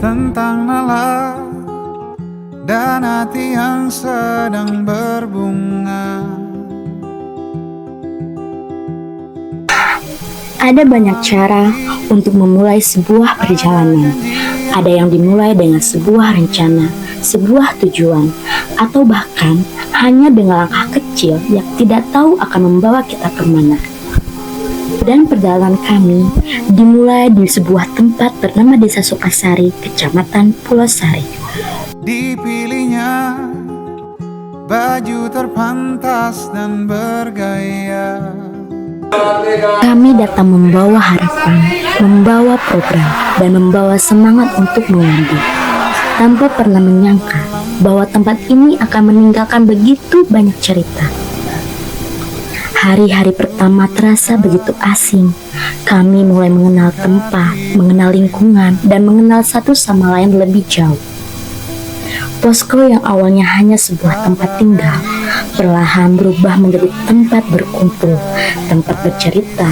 tentang nalar dan hati yang sedang berbunga. Ada banyak cara untuk memulai sebuah perjalanan. Ada yang dimulai dengan sebuah rencana, sebuah tujuan, atau bahkan hanya dengan langkah kecil yang tidak tahu akan membawa kita kemana. Dan perjalanan kami dimulai di sebuah tempat bernama Desa Sukasari, Kecamatan Pulau Sari. Dipilihnya baju terpantas dan bergaya. Kami datang membawa harapan, membawa program, dan membawa semangat untuk mengabdi. Tanpa pernah menyangka bahwa tempat ini akan meninggalkan begitu banyak cerita. Hari-hari pertama terasa begitu asing. Kami mulai mengenal tempat, mengenal lingkungan, dan mengenal satu sama lain lebih jauh. Posko yang awalnya hanya sebuah tempat tinggal, perlahan berubah menjadi tempat berkumpul, tempat bercerita,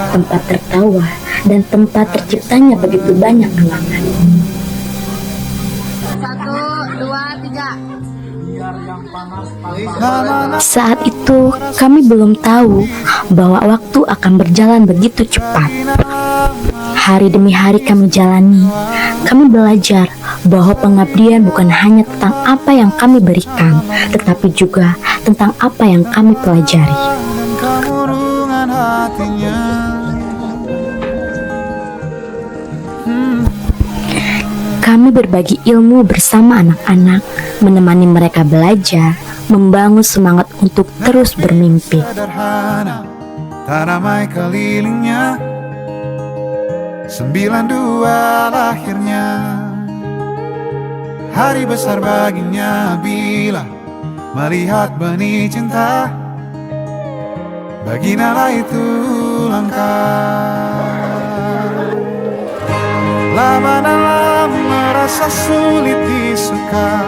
tempat tertawa, dan tempat terciptanya begitu banyak kenangan. 1, 2, 3. Saat itu kami belum tahu bahwa waktu akan berjalan begitu cepat. Hari demi hari kami jalani. Kami belajar bahwa pengabdian bukan hanya tentang apa yang kami berikan, tetapi juga tentang apa yang kami pelajari. Kami berbagi ilmu bersama anak-anak, menemani mereka belajar, membangun semangat untuk terus bermimpi. Sederhana, tak ramai kelilingnya, 92 lahirnya. Hari besar baginya bila melihat benih cinta. Bagi Nala itu langkah. Lama-lama merasa sulit disuka.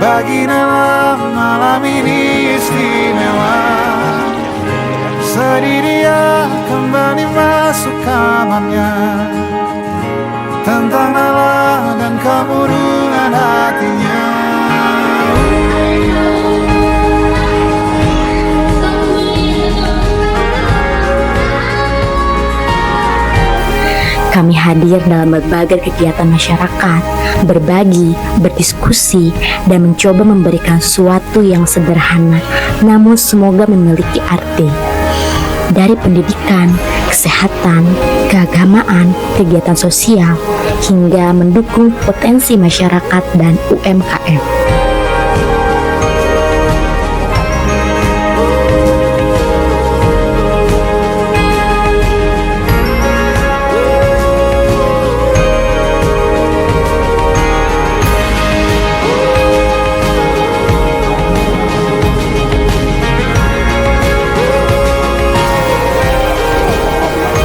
Bagi Nala malam ini istimewa. Sedih dia kembali masuk kamarnya. Tentang Nala dan kemurungan hatinya. Kami hadir dalam berbagai kegiatan masyarakat, berbagi, berdiskusi, dan mencoba memberikan sesuatu yang sederhana, namun semoga memiliki arti. Dari pendidikan, kesehatan, keagamaan, kegiatan sosial, hingga mendukung potensi masyarakat dan UMKM.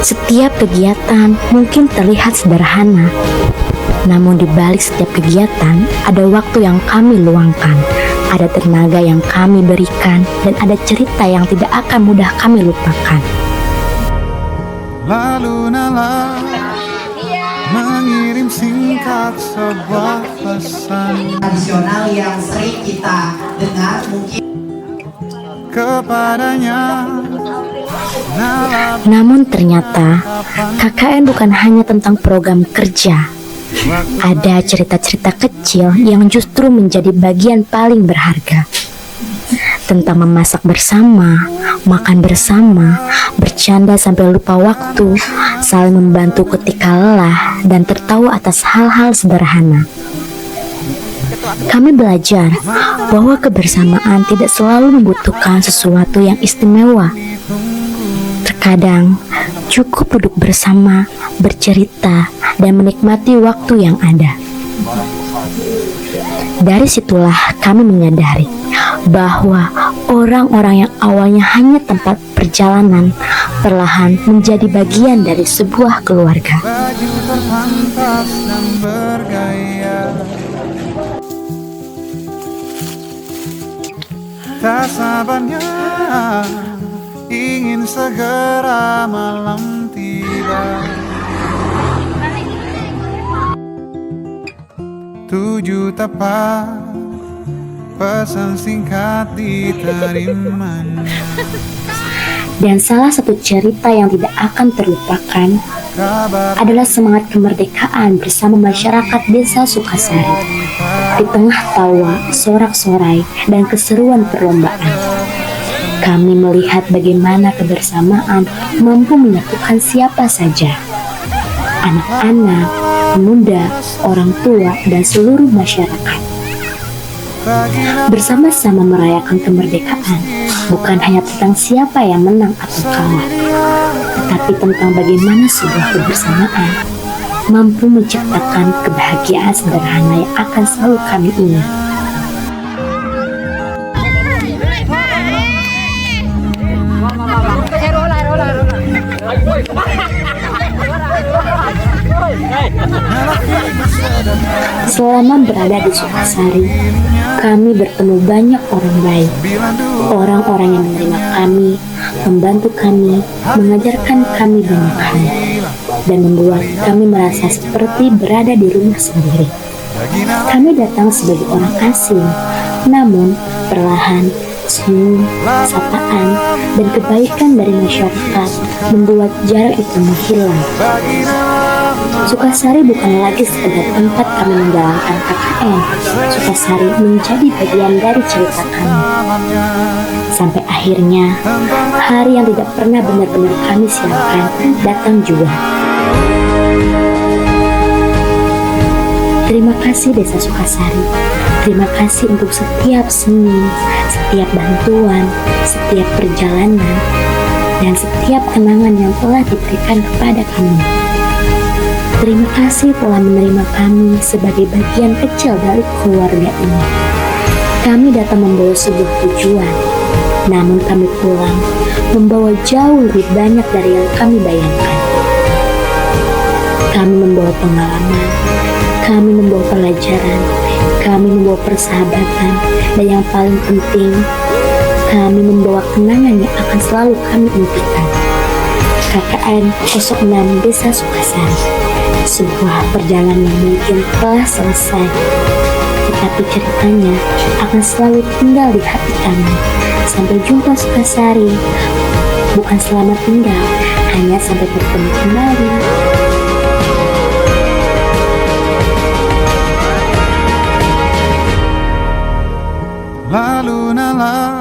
Setiap kegiatan mungkin terlihat sederhana, namun di balik setiap kegiatan ada waktu yang kami luangkan, ada tenaga yang kami berikan, dan ada cerita yang tidak akan mudah kami lupakan. Lalu Nala mengirim singkat sebuah pesan tradisional yang sering kita dengar mungkin kepadanya. Namun ternyata KKN bukan hanya tentang program kerja. Ada cerita-cerita kecil yang justru menjadi bagian paling berharga. Tentang memasak bersama, makan bersama, bercanda sampai lupa waktu, saling membantu ketika lelah, dan tertawa atas hal-hal sederhana. Kami belajar bahwa kebersamaan tidak selalu membutuhkan sesuatu yang istimewa. Terkadang cukup duduk bersama, bercerita, dan menikmati waktu yang ada. Dari situlah kami menyadari bahwa orang-orang yang awalnya hanya tempat perjalanan perlahan menjadi bagian dari sebuah keluarga. Baju terpantas dan bergaya, tak sabarnya ingin segera malam tiba. juta pesan singkat diterimanya. Dan salah satu cerita yang tidak akan terlupakan Kabar adalah semangat kemerdekaan bersama masyarakat desa Sukasari. Di tengah tawa, sorak-sorai, dan keseruan perlombaan, kami melihat bagaimana kebersamaan mampu menyatukan siapa saja. Anak-anak, pemuda, orang tua, dan seluruh masyarakat. Bersama-sama merayakan kemerdekaan bukan hanya tentang siapa yang menang atau kalah, tetapi tentang bagaimana sebuah kebersamaan mampu menciptakan kebahagiaan sederhana yang akan selalu kami ingat. Selama berada di Sukasari, kami bertemu banyak orang baik, orang-orang yang menerima kami, membantu kami, mengajarkan kami banyak hal, dan membuat kami merasa seperti berada di rumah sendiri. Kami datang sebagai orang asing, namun perlahan senyum, sapaan, dan kebaikan dari masyarakat membuat jarak itu menghilang. Sukasari bukan lagi sekedar tempat kami menjalankan KKN. Sukasari menjadi bagian dari cerita kami. Sampai akhirnya, hari yang tidak pernah benar-benar kami siapkan datang juga. Terima kasih Desa Sukasari. Terima kasih untuk setiap senyum, setiap bantuan, setiap perjalanan, dan setiap kenangan yang telah diberikan kepada kami. Terima kasih telah menerima kami sebagai bagian kecil dari keluarga ini. Kami datang membawa sebuah tujuan, namun kami pulang membawa jauh lebih banyak dari yang kami bayangkan. Kami membawa pengalaman, kami membawa pelajaran, kami membawa persahabatan, dan yang paling penting, kami membawa kenangan yang akan selalu kami impikan. KKN 06 Desa Sukasari, sebuah perjalanan yang mungkin telah selesai, tetapi ceritanya akan selalu tinggal di hati kami. Sampai jumpa Sukasari, bukan selamat tinggal, hanya sampai bertemu kembali. lalu nalar